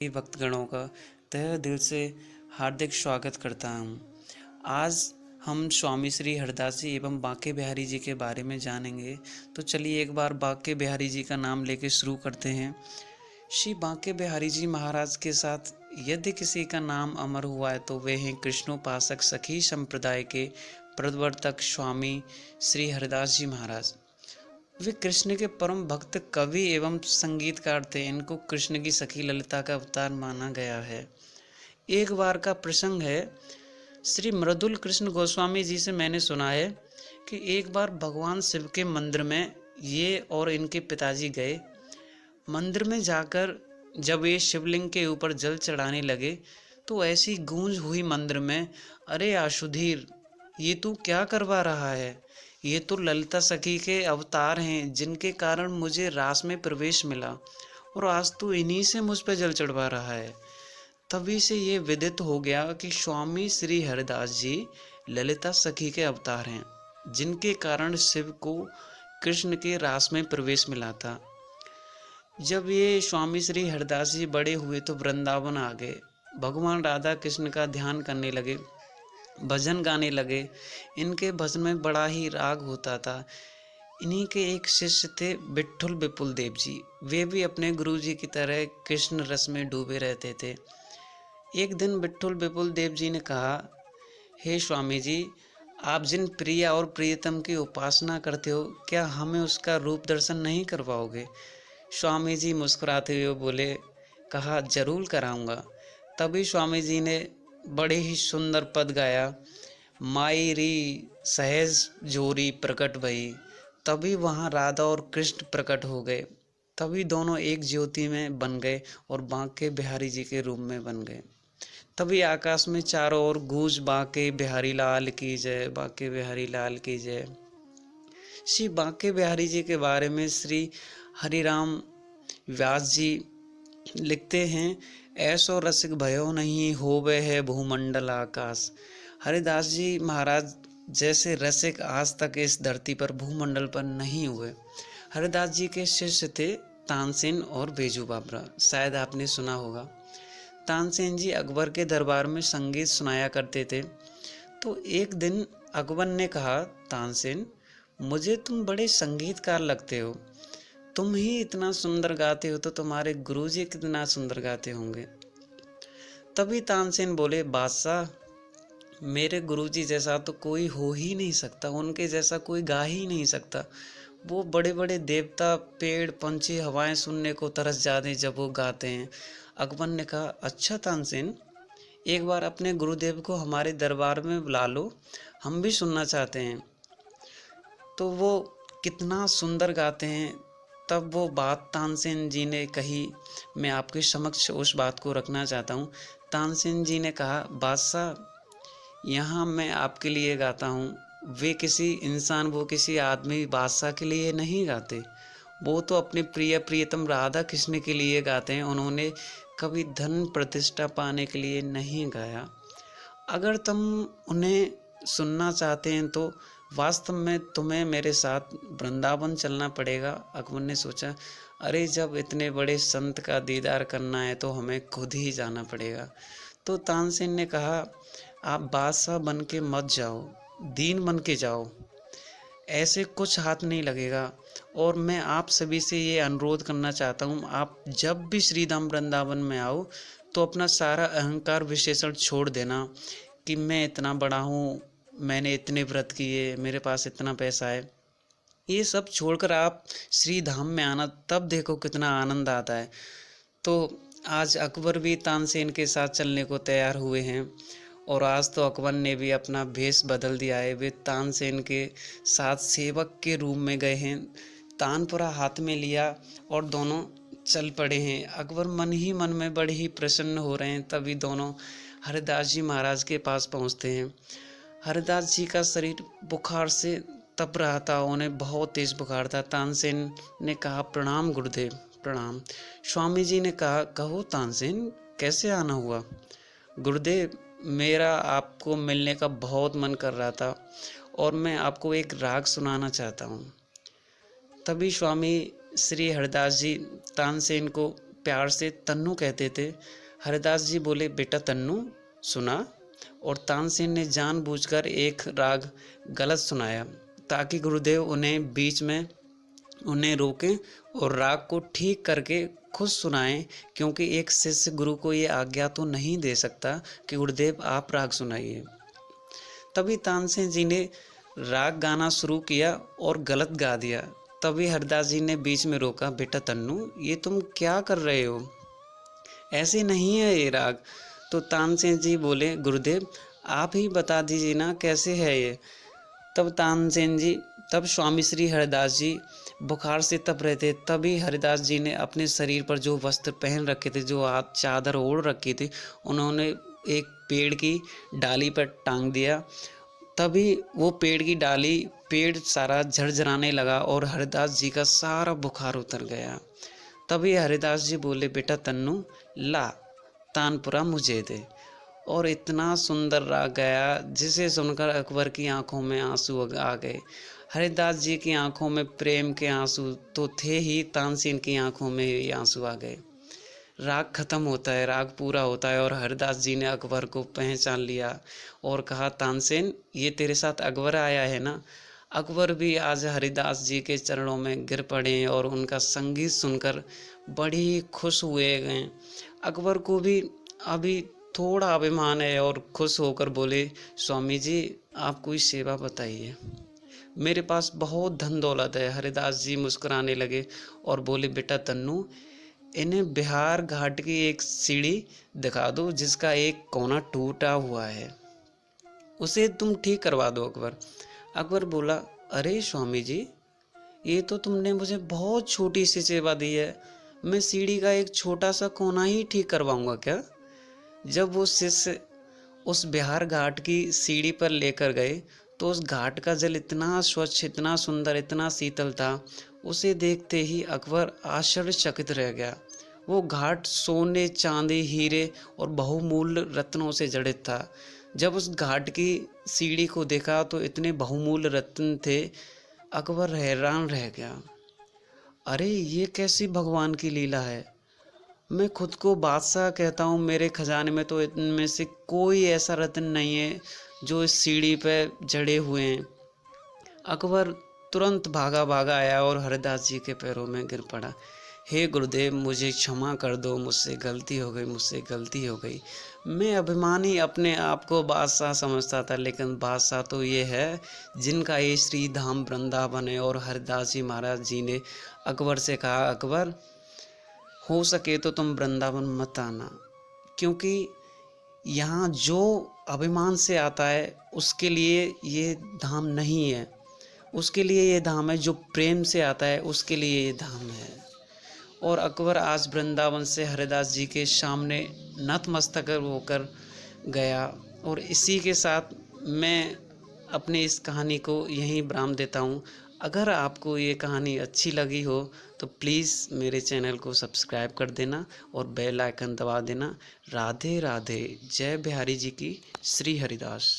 सभी भक्तगणों का तहे दिल से हार्दिक स्वागत करता हूँ। आज हम स्वामी श्री हरदास जी एवं बांके बिहारी जी के बारे में जानेंगे। तो चलिए एक बार बांके बिहारी जी का नाम लेके शुरू करते हैं। श्री बांके बिहारी जी महाराज के साथ यदि किसी का नाम अमर हुआ है तो वे हैं कृष्णोपासक सखी संप्रदाय के प्रवर्तक स्वामी श्री हरदास जी महाराज। वे कृष्ण के परम भक्त कवि एवं संगीतकार थे। इनको कृष्ण की सखी ललिता का अवतार माना गया है। एक बार का प्रसंग है, श्री मृदुल कृष्ण गोस्वामी जी से मैंने सुना है कि एक बार भगवान शिव के मंदिर में ये और इनके पिताजी गए। मंदिर में जाकर जब ये शिवलिंग के ऊपर जल चढ़ाने लगे तो ऐसी गूंज हुई मंदिर में, अरे आशुधीर, ये तू क्या करवा रहा है? ये तो ललिता सखी के अवतार हैं जिनके कारण मुझे रास में प्रवेश मिला और आज तू इन्हीं से मुझ पर जल चढ़वा रहा है। तभी से ये विदित हो गया कि स्वामी श्री हरदास जी ललिता सखी के अवतार हैं जिनके कारण शिव को कृष्ण के रास में प्रवेश मिला था। जब ये स्वामी श्री हरदास जी बड़े हुए तो वृंदावन आ गए। भगवान राधा कृष्ण का ध्यान करने लगे, भजन गाने लगे। इनके भजन में बड़ा ही राग होता था। इन्हीं के एक शिष्य थे विट्ठल विपुल देव जी। वे भी अपने गुरु जी की तरह कृष्ण रस में डूबे रहते थे। एक दिन विट्ठल विपुल देव जी ने कहा, हे स्वामी जी, आप जिन प्रिया और प्रियतम की उपासना करते हो, क्या हमें उसका रूप दर्शन नहीं करवाओगे? स्वामी जी मुस्कुराते हुए बोले, कहा जरूर कराऊंगा। तभी स्वामी जी ने बड़े ही सुंदर पद गाया, माई री सहज जोरी प्रकट भई। तभी वहाँ राधा और कृष्ण प्रकट हो गए। तभी दोनों एक ज्योति में बन गए और बांके बिहारी जी के रूप में बन गए। तभी आकाश में चारों ओर गूंज, बांके बिहारी लाल की जय, बांके बिहारी लाल की जय। श्री बांके बिहारी जी के बारे में श्री हरिराम व्यास जी लिखते हैं, ऐसो रसिक भयो नहीं होवे है भूमंडल आकाश। हरिदास जी महाराज जैसे रसिक आज तक इस धरती पर भूमंडल पर नहीं हुए। हरिदास जी के शिष्य थे तानसेन और बेजू बाबरा, शायद आपने सुना होगा। तानसेन जी अकबर के दरबार में संगीत सुनाया करते थे। तो एक दिन अकबर ने कहा, तानसेन, मुझे तुम बड़े संगीतकार लगते हो। तुम ही इतना सुंदर गाते हो तो तुम्हारे गुरुजी कितना सुंदर गाते होंगे। तभी तानसेन बोले, बादशाह, मेरे गुरुजी जैसा तो कोई हो ही नहीं सकता, उनके जैसा कोई गा ही नहीं सकता। वो बड़े बड़े देवता, पेड़, पंछी, हवाएं सुनने को तरस जाते हैं जब वो गाते हैं। अकबर ने कहा, अच्छा तानसेन, एक बार अपने गुरुदेव को हमारे दरबार में बुला लो, हम भी सुनना चाहते हैं। तो वो कितना सुंदर गाते हैं। तब वो बात तानसेन जी ने कही, मैं आपके समक्ष उस बात को रखना चाहता हूँ। तानसेन जी ने कहा, बादशाह, यहाँ मैं आपके लिए गाता हूँ। वे किसी इंसान, वो किसी आदमी बादशाह के लिए नहीं गाते। वो तो अपने प्रिय प्रियतम राधा कृष्ण के लिए गाते हैं। उन्होंने कभी धन प्रतिष्ठा पाने के लिए नहीं गाया। अगर तुम उन्हें सुनना चाहते हैं तो वास्तव में तुम्हें मेरे साथ वृंदावन चलना पड़ेगा। अकबर ने सोचा, अरे जब इतने बड़े संत का दीदार करना है तो हमें खुद ही जाना पड़ेगा। तो तानसेन ने कहा, आप बादशाह बन के मत जाओ, दीन बन के जाओ, ऐसे कुछ हाथ नहीं लगेगा। और मैं आप सभी से ये अनुरोध करना चाहता हूँ, आप जब भी श्रीधाम वृंदावन में आओ तो अपना सारा अहंकार विशेषण छोड़ देना कि मैं इतना बड़ा हूँ, मैंने इतने व्रत किए, मेरे पास इतना पैसा है। ये सब छोड़कर आप श्री धाम में आना, तब देखो कितना आनंद आता है। तो आज अकबर भी तानसेन के साथ चलने को तैयार हुए हैं और आज तो अकबर ने भी अपना भेष बदल दिया है। वे तानसेन के साथ सेवक के रूप में गए हैं, तानपुरा हाथ में लिया और दोनों चल पड़े हैं। अकबर मन ही मन में बड़े ही प्रसन्न हो रहे हैं। तभी दोनों हरिदास जी महाराज के पास पहुंचते हैं। हरिदास जी का शरीर बुखार से तप रहा था, उन्हें बहुत तेज बुखार था। तानसेन ने कहा, प्रणाम गुरुदेव, प्रणाम। स्वामी जी ने कहा, कहो तानसेन, कैसे आना हुआ? गुरुदेव, मेरा आपको मिलने का बहुत मन कर रहा था और मैं आपको एक राग सुनाना चाहता हूँ। तभी स्वामी श्री हरदास जी तानसेन को प्यार से तन्नू कहते थे। हरिदास जी बोले, बेटा तन्नू सुना। और तानसेन ने जानबूझकर एक राग गलत सुनाया ताकि गुरुदेव उन्हें बीच में उन्हें रोकें और राग को ठीक करके खुद सुनाएं, क्योंकि एक शिष्य गुरु को ये आज्ञा तो नहीं दे सकता कि गुरुदेव आप राग सुनाइए। तभी तानसेन जी ने राग गाना शुरू किया और गलत गा दिया। तभी हरदास जी ने बीच में रोका, बेटा तन्नू ये तुम क्या कर रहे हो, ऐसे नहीं है ये राग। तो तानसेन जी बोले, गुरुदेव आप ही बता दीजिए ना कैसे है ये। तब स्वामी श्री हरिदास जी बुखार से तप रहे थे। तभी हरिदास जी ने अपने शरीर पर जो वस्त्र पहन रखे थे, जो आप चादर ओढ़ रखी थी, उन्होंने एक पेड़ की डाली पर टांग दिया। तभी वो पेड़ सारा झरझराने लगा और हरिदास जी का सारा बुखार उतर गया। तभी हरिदास जी बोले, बेटा तन्नू ला तानपुरा मुझे दे। और इतना सुंदर राग गाया जिसे सुनकर अकबर की आंखों में आंसू आ गए। हरिदास जी की आंखों में प्रेम के आंसू तो थे ही, तानसेन की आंखों में ही आंसू आ गए। राग खत्म होता है, राग पूरा होता है और हरिदास जी ने अकबर को पहचान लिया और कहा, तानसेन ये तेरे साथ अकबर आया है ना। अकबर भी आज हरिदास जी के चरणों में गिर पड़े और उनका संगीत सुनकर बड़ी खुश हुए गए। अकबर को भी अभी थोड़ा अभिमान है और खुश होकर बोले, स्वामी जी आप कोई सेवा बताइए, मेरे पास बहुत धन दौलत है। हरिदास जी मुस्कुराने लगे और बोले, बेटा तन्नू इन्हें बिहार घाट की एक सीढ़ी दिखा दो जिसका एक कोना टूटा हुआ है, उसे तुम ठीक करवा दो। अकबर बोला, अरे स्वामी जी ये तो तुमने मुझे बहुत छोटी सी सेवा दी है, मैं सीढ़ी का एक छोटा सा कोना ही ठीक करवाऊंगा क्या। जब वो शिष्य उस बिहार घाट की सीढ़ी पर लेकर गए तो उस घाट का जल इतना स्वच्छ, इतना सुंदर, इतना शीतल था, उसे देखते ही अकबर आश्चर्यचकित रह गया। वो घाट सोने, चांदी, हीरे और बहुमूल्य रत्नों से जड़ित था। जब उस घाट की सीढ़ी को देखा तो इतने बहुमूल्य रत्न थे, अकबर हैरान रह गया। अरे ये कैसी भगवान की लीला है, मैं खुद को बादशाह कहता हूँ, मेरे खजाने में तो इनमें से कोई ऐसा रत्न नहीं है जो इस सीढ़ी पे जड़े हुए हैं। अकबर तुरंत भागा आया और हरिदास जी के पैरों में गिर पड़ा। हे गुरुदेव मुझे क्षमा कर दो, मुझसे गलती हो गई। मैं अभिमानी अपने आप को बादशाह समझता था, लेकिन बादशाह तो ये है जिनका ये श्री धाम वृंदावन है। और हरिदास जी महाराज जी ने अकबर से कहा, अकबर हो सके तो तुम वृंदावन मत आना, क्योंकि यहाँ जो अभिमान से आता है उसके लिए ये धाम नहीं है, उसके लिए ये धाम है जो प्रेम से आता है उसके लिए ये धाम है। और अकबर आज वृंदावन से हरिदास जी के सामने नतमस्तक होकर गया। और इसी के साथ मैं अपने इस कहानी को यहीं विराम देता हूँ। अगर आपको ये कहानी अच्छी लगी हो तो प्लीज़ मेरे चैनल को सब्सक्राइब कर देना और बेल आइकन दबा देना। राधे राधे। जय बिहारी जी की। श्री हरिदास।